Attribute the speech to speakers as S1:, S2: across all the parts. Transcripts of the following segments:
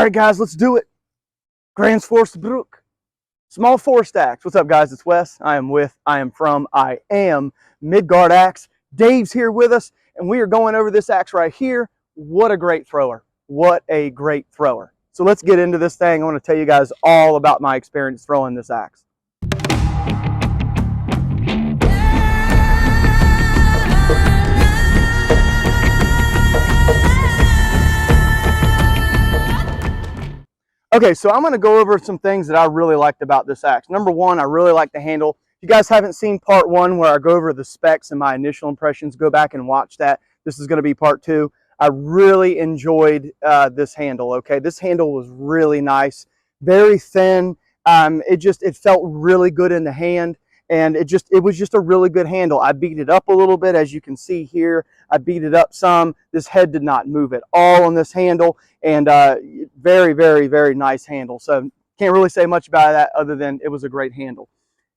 S1: right, guys, let's do it. Gränsfors Bruk, small forest axe. What's up, guys? It's Wes. I am Midgard Axe. Dave's here with us, and we are going over this axe right here. What a great thrower. What a great thrower. So let's get into this thing. I want to tell you guys all about my experience throwing this axe. Okay, so I'm going to go over some things that I really liked about this axe. Number one, I really like the handle. If you guys haven't seen part one where I go over the specs and my initial impressions, go back and watch that. This is going to be part two. I really enjoyed this handle, okay? This handle was really nice, very thin. It felt really good in the hand, and it was just a really good handle. I beat it up a little bit, as you can see here. I beat it up some. This head did not move at all on this handle, and very, very, very nice handle. So can't really say much about that other than it was a great handle.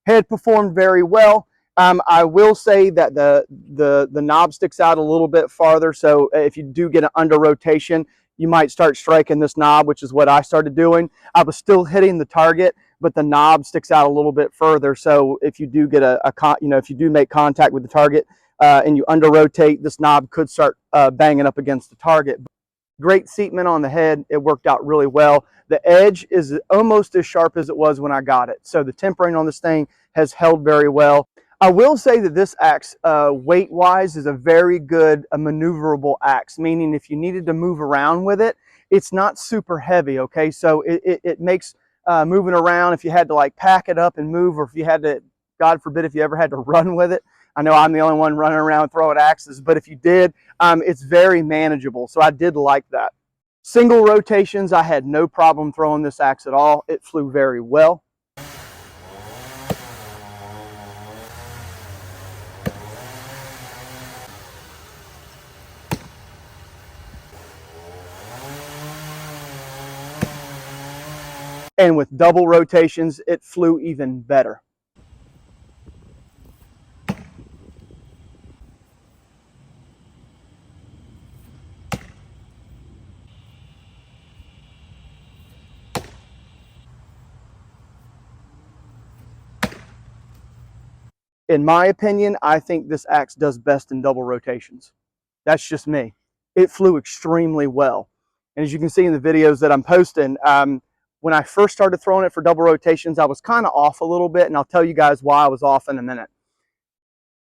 S1: Head performed very well. I will say that the knob sticks out a little bit farther, so if you do get an under rotation, you might start striking this knob, which is what I started doing. I was still hitting the target, but the knob sticks out a little bit further. So if you do get if you do make contact with the target and you under rotate, this knob could start banging up against the target. Great seatment on the head. It worked out really well. The edge is almost as sharp as it was when I got it. So the tempering on this thing has held very well. I will say that this axe, weight-wise, is a very good maneuverable axe, meaning if you needed to move around with it, it's not super heavy, okay? So it makes moving around, if you had to like pack it up and move, or if you had to, God forbid, if you ever had to run with it. I know I'm the only one running around throwing axes, but if you did, it's very manageable. So I did like that. Single rotations, I had no problem throwing this axe at all. It flew very well. And with double rotations, it flew even better. In my opinion, I think this axe does best in double rotations. That's just me. It flew extremely well. And as you can see in the videos that I'm posting, when I first started throwing it for double rotations, I was kind of off a little bit, and I'll tell you guys why I was off in a minute.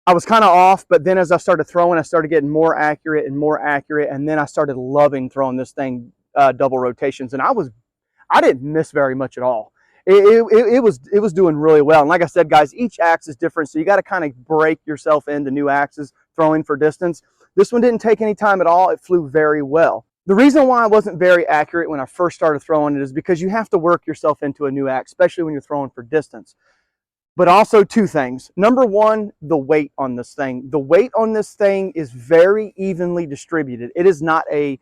S1: I was kind of off, but then as I started throwing, I started getting more accurate, and then I started loving throwing this thing double rotations, and I didn't miss very much at all. It was doing really well. And like I said, guys, each axe is different, so you got to kind of break yourself into new axes throwing for distance. This one didn't take any time at all. It flew very well. The reason why I wasn't very accurate when I first started throwing it is because you have to work yourself into a new axe, especially when you're throwing for distance. But also two things. Number one, the weight on this thing. The weight on this thing is very evenly distributed. It is not a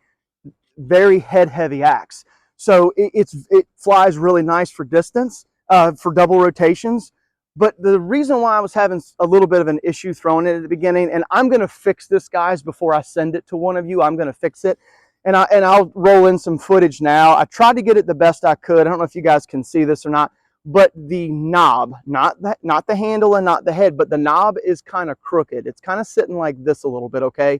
S1: very head-heavy axe. So it flies really nice for distance, for double rotations. But the reason why I was having a little bit of an issue throwing it at the beginning, and I'm going to fix this, guys, before I send it to one of you. I'm going to fix it. And I'll roll in some footage now. I tried to get it the best I could. I don't know if you guys can see this or not, but the knob, not the handle and not the head, but the knob is kind of crooked. It's kind of sitting like this a little bit, okay?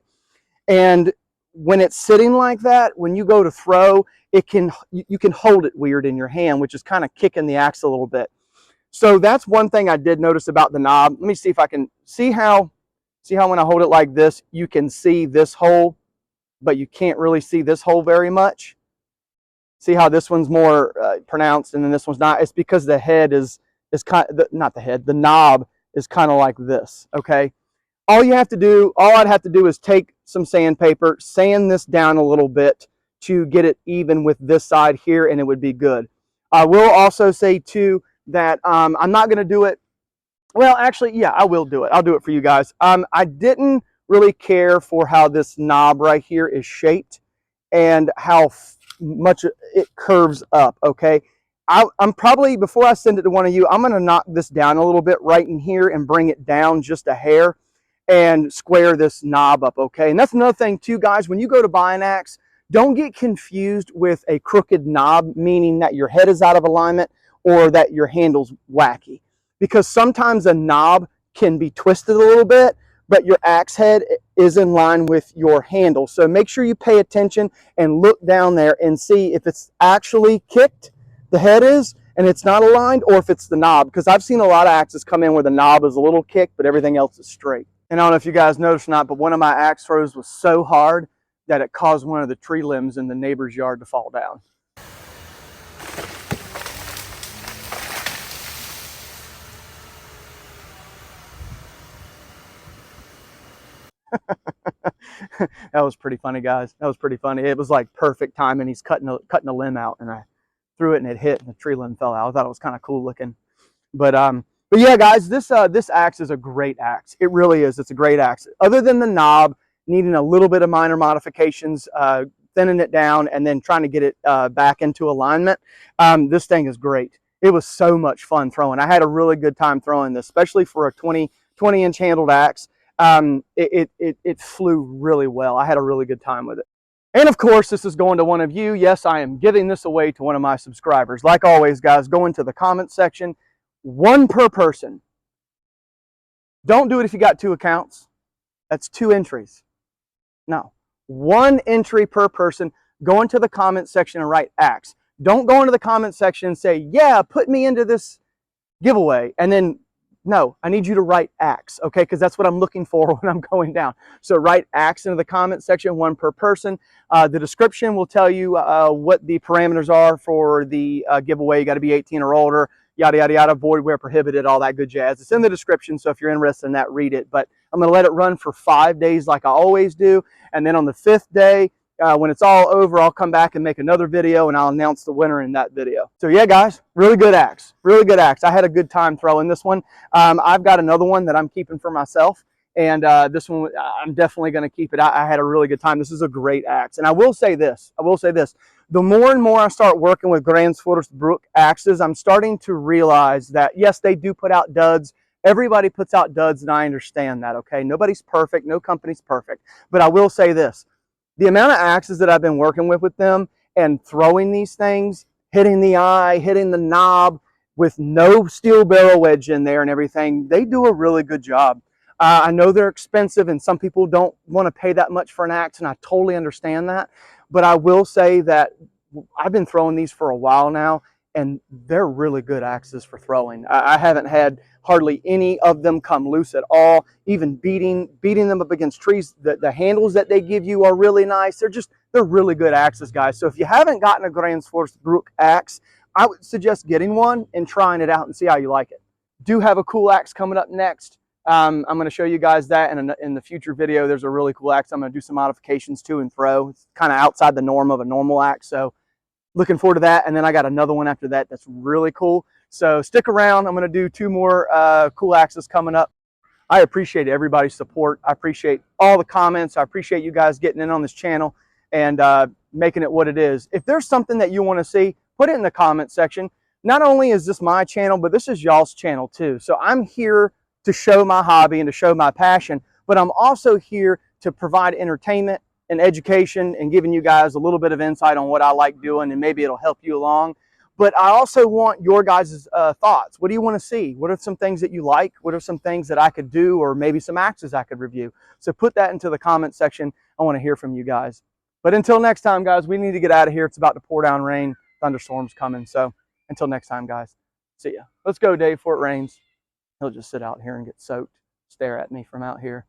S1: And when it's sitting like that, when you go to throw, you can hold it weird in your hand, which is kind of kicking the axe a little bit. So that's one thing I did notice about the knob. Let me see if I can see how when I hold it like this, you can see this hole, but you can't really see this hole very much. See how this one's more pronounced and then this one's not? It's because the head is kind of, not the head, the knob is kind of like this, okay? All I'd have to do is take some sandpaper, sand this down a little bit to get it even with this side here, and it would be good. I will also say too that I'm not going to do it. Well, actually, yeah, I will do it. I'll do it for you guys. I didn't really care for how this knob right here is shaped and how much it curves up, okay? I'm probably, before I send it to one of you, I'm going to knock this down a little bit right in here and bring it down just a hair and square this knob up, okay? And that's another thing too, guys. When you go to buy an axe, Don't get confused with a crooked knob, meaning that your head is out of alignment or that your handle's wacky. Because sometimes a knob can be twisted a little bit, but your axe head is in line with your handle. So make sure you pay attention and look down there and see if it's actually kicked, the head is, and it's not aligned, or if it's the knob. Because I've seen a lot of axes come in where the knob is a little kicked, but everything else is straight. And I don't know if you guys noticed or not, but one of my axe throws was so hard that it caused one of the tree limbs in the neighbor's yard to fall down. That was pretty funny, guys. That was pretty funny. It was like perfect timing. He's cutting a limb out, and I threw it and it hit, and the tree limb fell out. I thought it was kind of cool looking. But yeah, guys, this axe is a great axe. It really is. It's a great axe. Other than the knob needing a little bit of minor modifications, thinning it down, and then trying to get it back into alignment, this thing is great. It was so much fun throwing. I had a really good time throwing this, especially for a 20-inch handled axe. It flew really well. I had a really good time with it. And of course, this is going to one of you. Yes, I am giving this away to one of my subscribers. Like always, guys, go into the comment section. One per person. Don't do it if you got 2 accounts. That's 2 entries. No. 1 entry per person. Go into the comment section and write axe. Don't go into the comment section and say, yeah, put me into this giveaway. And then, no, I need you to write axe, okay? Because that's what I'm looking for when I'm going down. So write axe into the comment section, 1 per person. The description will tell you what the parameters are for the giveaway. You got to be 18 or older. Yada, yada, yada, void where prohibited, all that good jazz. It's in the description, so if you're interested in that, read it. But I'm going to let it run for 5 days like I always do. And then on the 5th day, when it's all over, I'll come back and make another video, and I'll announce the winner in that video. So yeah, guys, really good axe. Really good axe. I had a good time throwing this one. I've got another one that I'm keeping for myself. And this one, I'm definitely going to keep it. I had a really good time. This is a great axe. And I will say this. The more and more I start working with Gränsfors Bruk axes, I'm starting to realize that, yes, they do put out duds. Everybody puts out duds, and I understand that, okay? Nobody's perfect. No company's perfect. But I will say this. The amount of axes that I've been working with them and throwing these things, hitting the eye, hitting the knob with no steel barrel wedge in there and everything, they do a really good job. I know they're expensive, and some people don't want to pay that much for an axe, and I totally understand that. But I will say that I've been throwing these for a while now, and they're really good axes for throwing. I haven't had hardly any of them come loose at all. Even beating them up against trees, the handles that they give you are really nice. They're really good axes, guys. So if you haven't gotten a Gränsfors Bruk axe, I would suggest getting one and trying it out and see how you like it. Do have a cool axe coming up next. I'm going to show you guys that in the future video. There's a really cool axe I'm going to do some modifications to and throw. It's kind of outside the norm of a normal axe, so looking forward to that. And then I got another one after that that's really cool. So stick around. I'm going to do 2 more cool axes coming up. I appreciate everybody's support. I appreciate all the comments. I appreciate you guys getting in on this channel and making it what it is. If there's something that you want to see, put it in the comment section. Not only is this my channel, but this is y'all's channel too. So I'm here to show my hobby and to show my passion, but I'm also here to provide entertainment and education and giving you guys a little bit of insight on what I like doing, and maybe it'll help you along. But I also want your guys' thoughts. What do you want to see? What are some things that you like? What are some things that I could do, or maybe some axes I could review? So put that into the comment section. I want to hear from you guys. But until next time, guys, we need to get out of here. It's about to pour down rain. Thunderstorms coming. So until next time, guys, see ya. Let's go, Dave, before it rains. He'll just sit out here and get soaked, stare at me from out here.